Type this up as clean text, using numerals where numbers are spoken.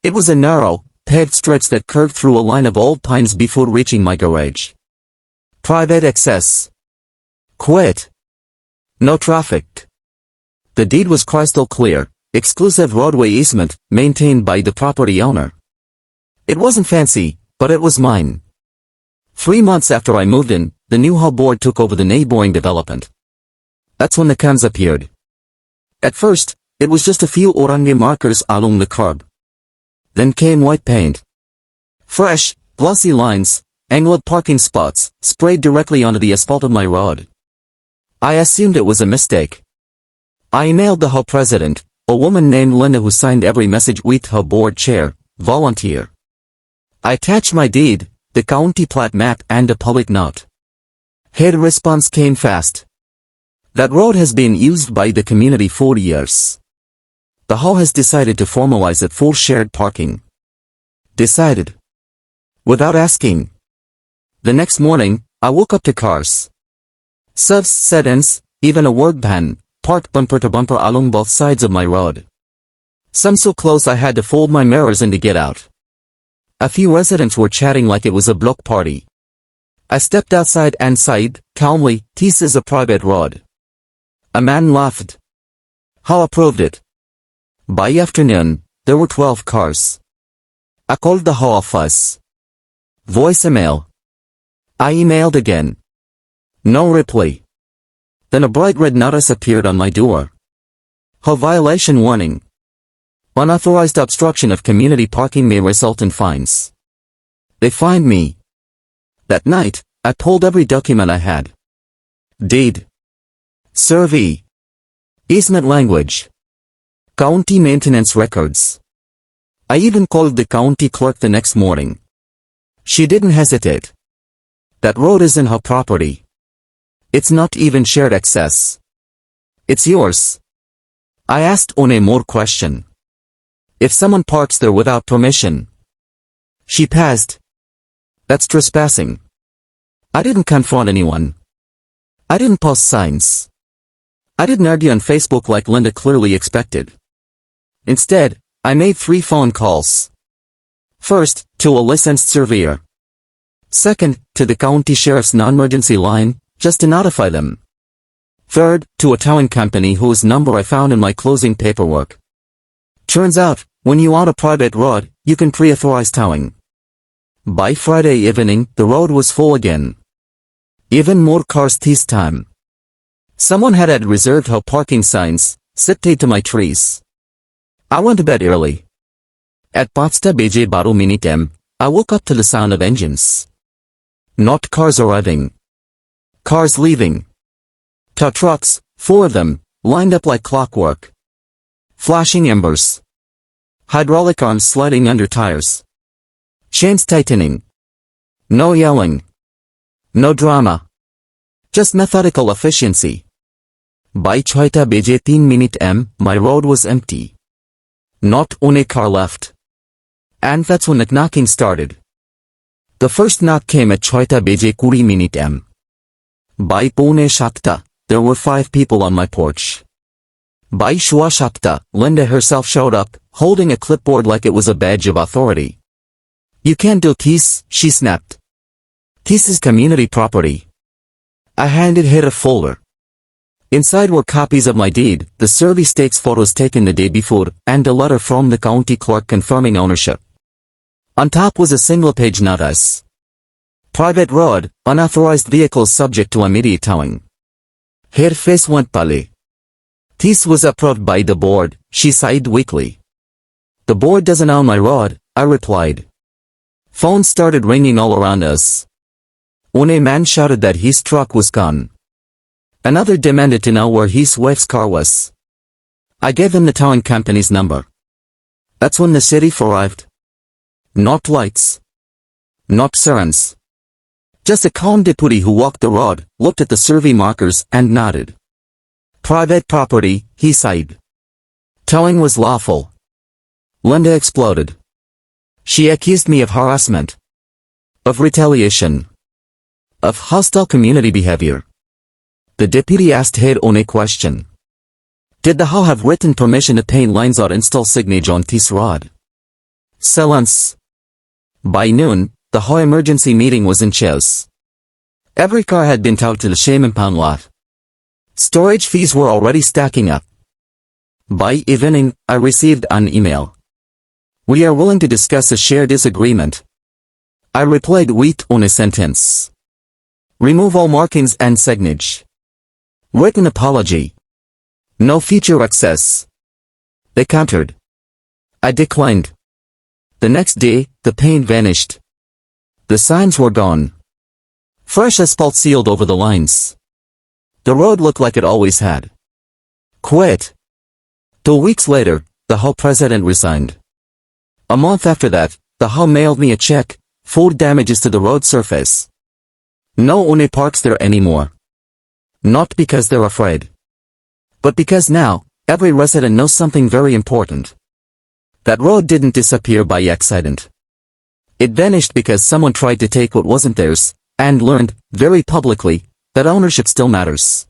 It was a narrow, paved stretch that curved through a line of old pines before reaching my garage. Private access. Quiet. No traffic. The deed was crystal clear, exclusive roadway easement, maintained by the property owner. It wasn't fancy, but it was mine. 3 months after I moved in, the new HOA board took over the neighboring development. That's when the cams appeared. At first, it was just a few orange markers along the curb. Then came white paint. Fresh, glossy lines, angled parking spots, sprayed directly onto the asphalt of my road. I assumed it was a mistake. I emailed the HOA president, a woman named Linda who signed every message with HOA board chair, volunteer. I attached my deed, the county plat map and a public note. Her response came fast. That road has been used by the community for years. The HOA has decided to formalize it for shared parking. Decided. Without asking. The next morning, I woke up to cars. Subs, sedans, even a word ban, parked bumper to bumper along both sides of my road. Some so close I had to fold my mirrors in to get out. A few residents were chatting like it was a block party. I stepped outside and sighed, calmly, "This is a private road." A man laughed. HOA approved it. By afternoon, there were 12 cars. I called the HOA office. Voicemail. I emailed again. No reply. Then a bright red notice appeared on my door. HOA violation warning. Unauthorized obstruction of community parking may result in fines. They fined me. That night, I pulled every document I had. Deed. Survey. Easement language. County maintenance records. I even called the county clerk the next morning. She didn't hesitate. That road isn't her property. It's not even shared access. It's yours. I asked one more question. If someone parks there without permission. She passed. That's trespassing. I didn't confront anyone. I didn't post signs. I didn't argue on Facebook like Linda clearly expected. Instead, I made 3 phone calls. First, to a licensed surveyor. Second, to the county sheriff's non-emergency line, just to notify them. Third, to a towing company whose number I found in my closing paperwork. Turns out, when you own a private road, you can pre-authorize towing. By Friday evening, the road was full again. Even more cars this time. Someone had reserved HOA parking signs, taped to my trees. I went to bed early. At 5:12 m, I woke up to the sound of engines. Not cars arriving. Cars leaving. Tow trucks, 4 of them, lined up like clockwork. Flashing embers. Hydraulic arms sliding under tires. Chains tightening. No yelling. No drama. Just methodical efficiency. By 5:03 m, my road was empty. Not one car left. And that's when the knocking started. The first knock came at 5:20 m. By 5:07, there were 5 people on my porch. By 5:07, Linda herself showed up, holding a clipboard like it was a badge of authority. "You can't do this," she snapped. "This is community property." I handed her a folder. Inside were copies of my deed, the survey stakes photos taken the day before, and a letter from the county clerk confirming ownership. On top was a single-page notice. Private road, unauthorized vehicles subject to immediate towing. Her face went pale. "This was approved by the board," she sighed weakly. "The board doesn't own my road," I replied. Phones started ringing all around us. One man shouted that his truck was gone. Another demanded to know where his wife's car was. I gave him the towing company's number. That's when the sheriff arrived. Not lights. Not sirens. Just a calm deputy who walked the road, looked at the survey markers, and nodded. "Private property," he sighed. Towing was lawful. Linda exploded. She accused me of harassment. Of retaliation. Of hostile community behavior. The deputy asked her one question. Did the HOA have written permission to paint lines or install signage on this road? Silence. By noon, the HOA emergency meeting was in chaos. Every car had been towed to the shame impound lot. Storage fees were already stacking up. By evening, I received an email. We are willing to discuss a shared disagreement. I replied with une sentence. Remove all markings and signage. Written apology. No future access. They countered. I declined. The next day, the paint vanished. The signs were gone. Fresh asphalt sealed over the lines. The road looked like it always had. Quit. 2 weeks later, the HOA president resigned. A month after that, the HOA mailed me a check for damages to the road surface. No one parks there anymore. Not because they're afraid, but because now, every resident knows something very important. That road didn't disappear by accident. It vanished because someone tried to take what wasn't theirs, and learned, very publicly, that ownership still matters.